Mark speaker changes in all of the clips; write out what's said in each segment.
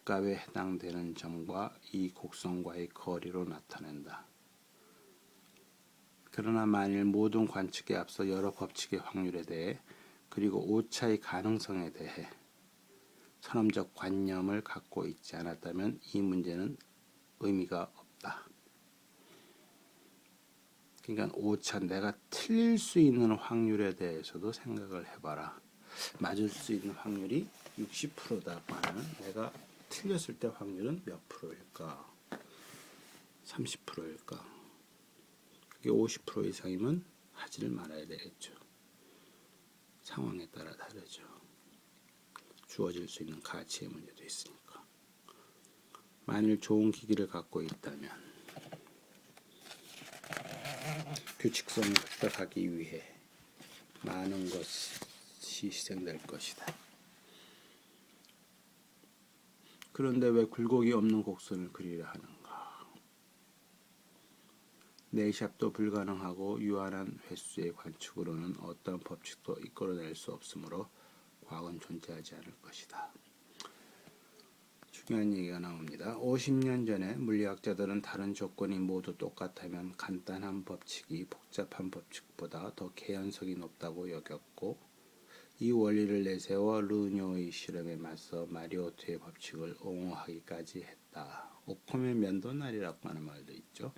Speaker 1: 값에 해당되는 점과 이 곡선과의 거리로 나타낸다. 그러나 만일 모든 관측에 앞서 여러 법칙의 확률에 대해 그리고 오차의 가능성에 대해 선험적 관념을 갖고 있지 않았다면 이 문제는 의미가 없다. 그러니까 오차, 내가 틀릴 수 있는 확률에 대해서도 생각을 해봐라. 맞을 수 있는 확률이 60%다고 하면 내가 틀렸을 때 확률은 몇 프로일까? 30%일까? 그게 50% 이상이면 하지를 말아야 되겠죠. 상황에 따라 다르죠. 주어질 수 있는 가치의 문제도 있으니까. 만일 좋은 기기를 갖고 있다면 규칙성을 획득하기 위해 많은 것이 희생될 것이다. 그런데 왜 굴곡이 없는 곡선을 그리려 하는가? 네이샵도 불가능하고 유한한 횟수의 관측으로는 어떤 법칙도 이끌어낼 수 없으므로 과학은 존재하지 않을 것이다. 중요한 얘기가 나옵니다. 50년 전에 물리학자들은 다른 조건이 모두 똑같다면 간단한 법칙이 복잡한 법칙보다 더 개연성이 높다고 여겼고 이 원리를 내세워 르뇨의 실험에 맞서 마리오트의 법칙을 옹호하기까지 했다. 오콤의 면도날이라고 하는 말도 있죠.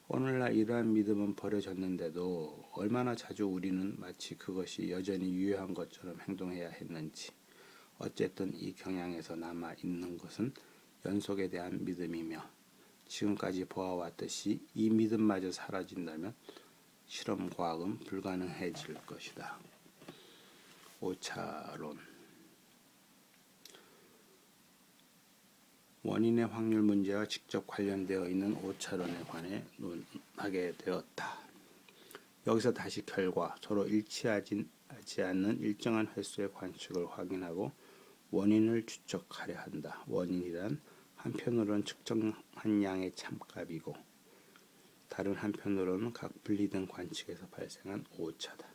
Speaker 1: 오늘날 이러한 믿음은 버려졌는데도 얼마나 자주 우리는 마치 그것이 여전히 유효한 것처럼 행동해야 했는지. 어쨌든 이 경향에서 남아 있는 것은 연속에 대한 믿음이며 지금까지 보아왔듯이 이 믿음마저 사라진다면 실험과학은 불가능해질 것이다. 오차론. 원인의 확률 문제와 직접 관련되어 있는 오차론에 관해 논하게 되었다. 여기서 다시 결과, 서로 일치하지 않는 일정한 횟수의 관측을 확인하고 원인을 추적하려 한다. 원인이란 한편으로는 측정한 양의 참값이고 다른 한편으로는 각 분리된 관측에서 발생한 오차다.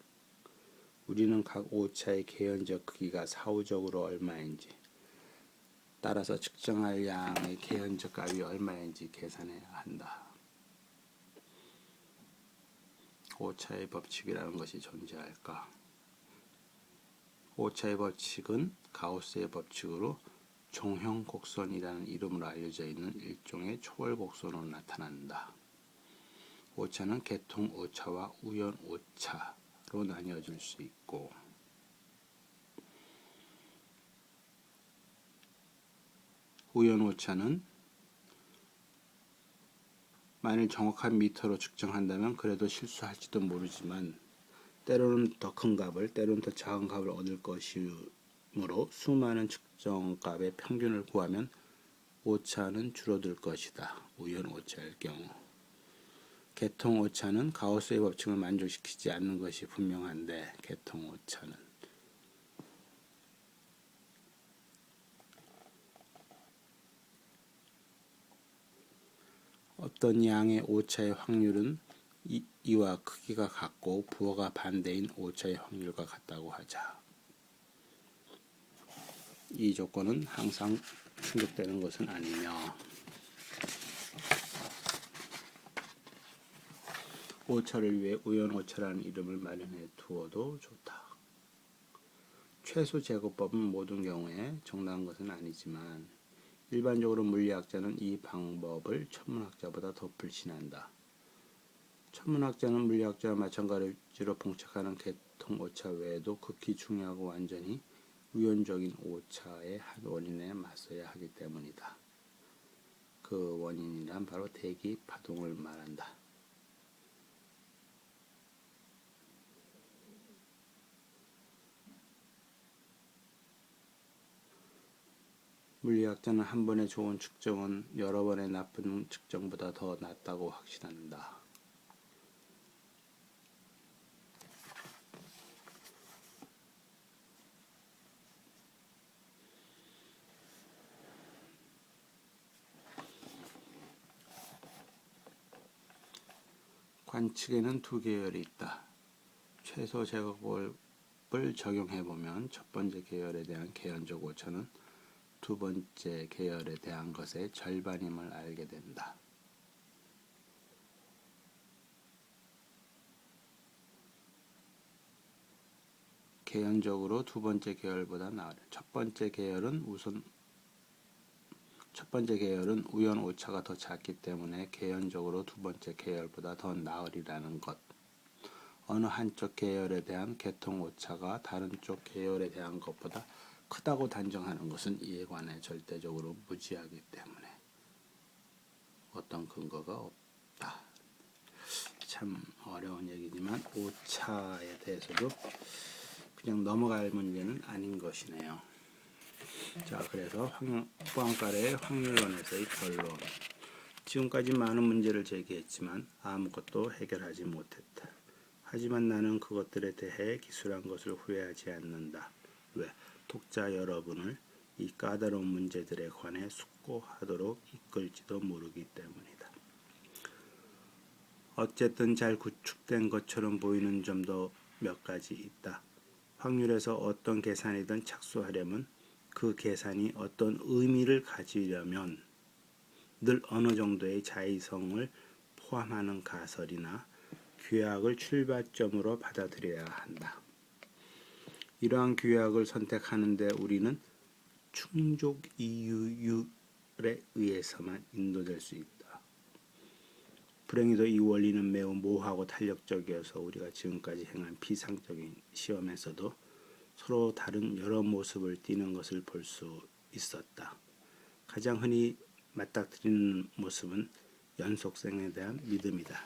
Speaker 1: 우리는 각 오차의 개연적 크기가 사후적으로 얼마인지 따라서 측정할 양의 개연적 값이 얼마인지 계산해야 한다. 오차의 법칙이라는 것이 존재할까? 오차의 법칙은 가우스의 법칙으로 종형 곡선이라는 이름으로 알려져 있는 일종의 초월 곡선으로 나타난다. 오차는 계통 오차와 우연 오차로 나뉘어질 수 있고 우연 오차는 만일 정확한 미터로 측정한다면 그래도 실수할지도 모르지만 때로는 더 큰 값을 때로는 더 작은 값을 얻을 것이므로 수많은 측정값의 평균을 구하면 오차는 줄어들 것이다. 우연 오차일 경우. 계통 오차는 가우스의 법칙을 만족시키지 않는 것이 분명한데 계통 오차는 어떤 양의 오차의 확률은 이와 크기가 같고 부호가 반대인 오차의 확률과 같다고 하자. 이 조건은 항상 충족되는 것은 아니며 오차를 위해 우연 오차라는 이름을 마련해 두어도 좋다. 최소 제곱법은 모든 경우에 정당한 것은 아니지만 일반적으로 물리학자는 이 방법을 천문학자보다 더 불신한다. 천문학자는 물리학자와 마찬가지로 봉착하는 계통 오차 외에도 극히 중요하고 완전히 우연적인 오차의 한 원인에 맞서야 하기 때문이다. 그 원인이란 바로 대기 파동을 말한다. 물리학자는 한 번의 좋은 측정은 여러 번의 나쁜 측정보다 더 낫다고 확신한다. 관측에는 두 계열이 있다. 최소 제곱법을 적용해보면 첫 번째 계열에 대한 개연적 오차는 두 번째 계열에 대한 것의 절반임을 알게 된다. 개연적으로 두 번째 계열보다 나으리. 첫 번째 계열은 우연 오차가 더 작기 때문에 개연적으로 두 번째 계열보다 더 나으리라는 것. 어느 한쪽 계열에 대한 개통 오차가 다른 쪽 계열에 대한 것보다 크다고 단정하는 것은 이에 관해 절대적으로 무지하기 때문에 어떤 근거가 없다. 참 어려운 얘기지만 오차에 대해서도 그냥 넘어갈 문제는 아닌 것이네요. 자, 그래서 포항가래의 확률론에서의 결론. 지금까지 많은 문제를 제기했지만 아무것도 해결하지 못했다. 하지만 나는 그것들에 대해 기술한 것을 후회하지 않는다. 왜? 독자 여러분을 이 까다로운 문제들에 관해 숙고하도록 이끌지도 모르기 때문이다. 어쨌든 잘 구축된 것처럼 보이는 점도 몇 가지 있다. 확률에서 어떤 계산이든 착수하려면 그 계산이 어떤 의미를 가지려면 늘 어느 정도의 자의성을 포함하는 가설이나 규약을 출발점으로 받아들여야 한다. 이러한 규약을 선택하는데 우리는 충족 이유율에 의해서만 인도될 수 있다. 불행히도 이 원리는 매우 모호하고 탄력적이어서 우리가 지금까지 행한 피상적인 시험에서도 서로 다른 여러 모습을 띠는 것을 볼 수 있었다. 가장 흔히 맞닥뜨리는 모습은 연속성에 대한 믿음이다.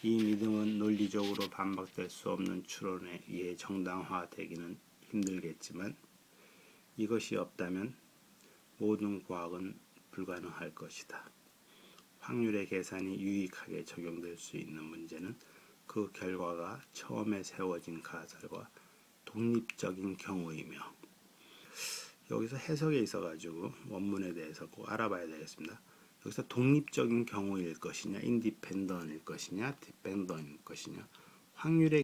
Speaker 1: 이 믿음은 논리적으로 반박될 수 없는 추론에 의해 정당화되기는 힘들겠지만 이것이 없다면 모든 과학은 불가능할 것이다. 확률의 계산이 유익하게 적용될 수 있는 문제는 그 결과가 처음에 세워진 가설과 독립적인 경우이며, 여기서 해석에 있어가지고 원문에 대해서 꼭 알아봐야 되겠습니다. 여기서 독립적인 경우일 것이냐, 인디펜던일 것이냐, 디펜던일 것이냐, 확률의